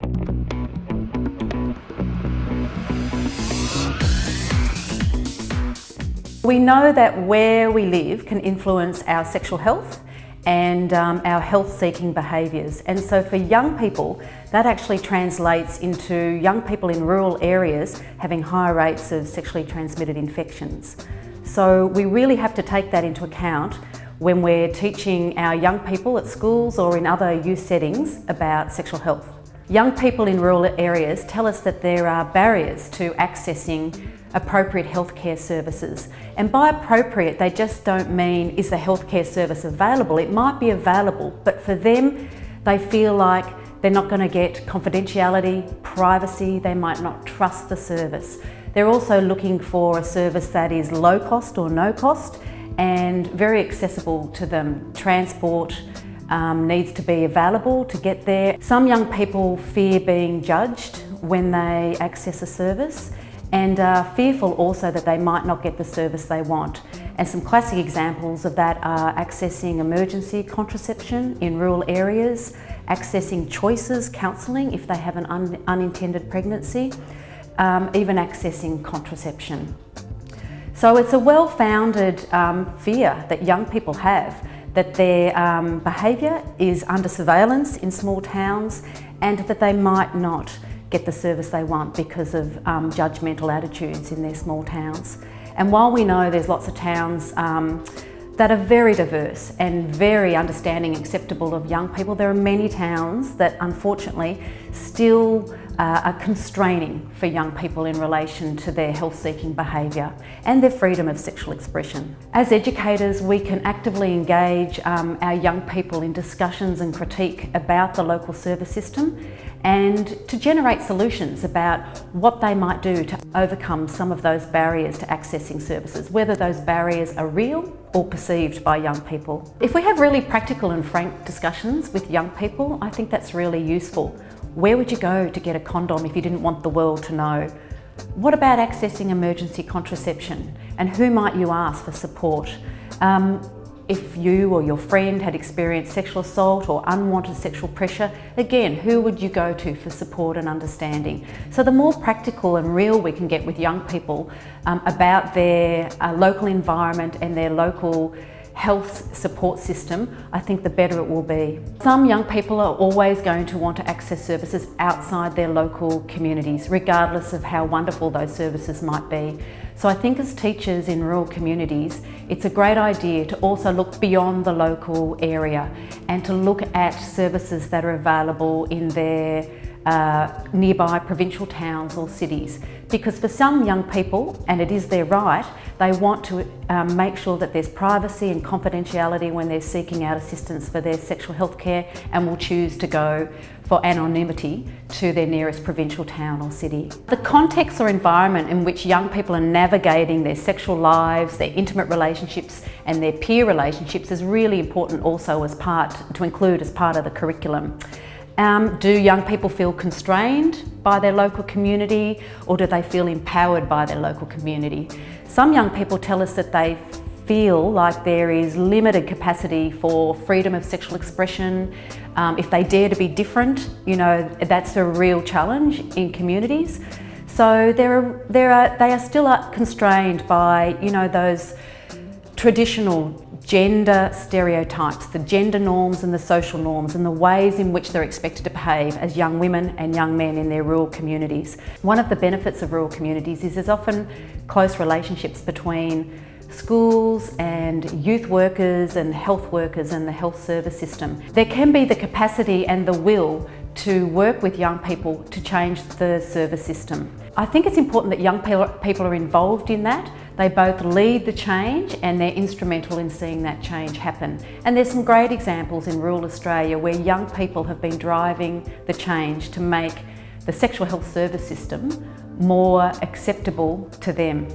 We know that where we live can influence our sexual health and our health-seeking behaviours. And so for young people, that actually translates into young people in rural areas having higher rates of sexually transmitted infections. So we really have to take that into account when we're teaching our young people at schools or in other youth settings about sexual health. Young people in rural areas tell us that there are barriers to accessing appropriate healthcare services. And by appropriate, they just don't mean, is the healthcare service available? It might be available, but for them, they feel like they're not going to get confidentiality, privacy, they might not trust the service. They're also looking for a service that is low cost or no cost and very accessible to them. Transport needs to be available to get there. Some young people fear being judged when they access a service, and are fearful also that they might not get the service they want. And some classic examples of that are accessing emergency contraception in rural areas, accessing choices counselling if they have an unintended pregnancy, even accessing contraception. So it's a well-founded fear that young people have that their behaviour is under surveillance in small towns and that they might not get the service they want because of judgmental attitudes in their small towns. And while we know there's lots of towns that are very diverse and very understanding and acceptable of young people, there are many towns that unfortunately still are constraining for young people in relation to their health-seeking behaviour and their freedom of sexual expression. As educators, we can actively engage our young people in discussions and critique about the local service system and to generate solutions about what they might do to overcome some of those barriers to accessing services, whether those barriers are real or perceived by young people. If we have really practical and frank discussions with young people, I think that's really useful. Where would you go to get a condom if you didn't want the world to know? What about accessing emergency contraception? And who might you ask for support? If you or your friend had experienced sexual assault or unwanted sexual pressure, again, who would you go to for support and understanding? So the more practical and real we can get with young people about their local environment and their local health support system, I think the better it will be. Some young people are always going to want to access services outside their local communities, regardless of how wonderful those services might be. So I think as teachers in rural communities, it's a great idea to also look beyond the local area and to look at services that are available in their nearby provincial towns or cities. Because for some young people, and it is their right, they want to make sure that there's privacy and confidentiality when they're seeking out assistance for their sexual health care and will choose to go for anonymity to their nearest provincial town or city. The context or environment in which young people are navigating their sexual lives, their intimate relationships and their peer relationships is really important also to include as part of the curriculum. Do young people feel constrained by their local community, or do they feel empowered by their local community? Some young people tell us that they feel like there is limited capacity for freedom of sexual expression. If they dare to be different, that's a real challenge in communities. So they are still constrained by, those traditional gender stereotypes, the gender norms and the social norms and the ways in which they're expected to behave as young women and young men in their rural communities. One of the benefits of rural communities is there's often close relationships between schools and youth workers and health workers and the health service system. There can be the capacity and the will to work with young people to change the service system. I think it's important that young people are involved in that. They both lead the change and they're instrumental in seeing that change happen. And there's some great examples in rural Australia where young people have been driving the change to make the sexual health service system more acceptable to them.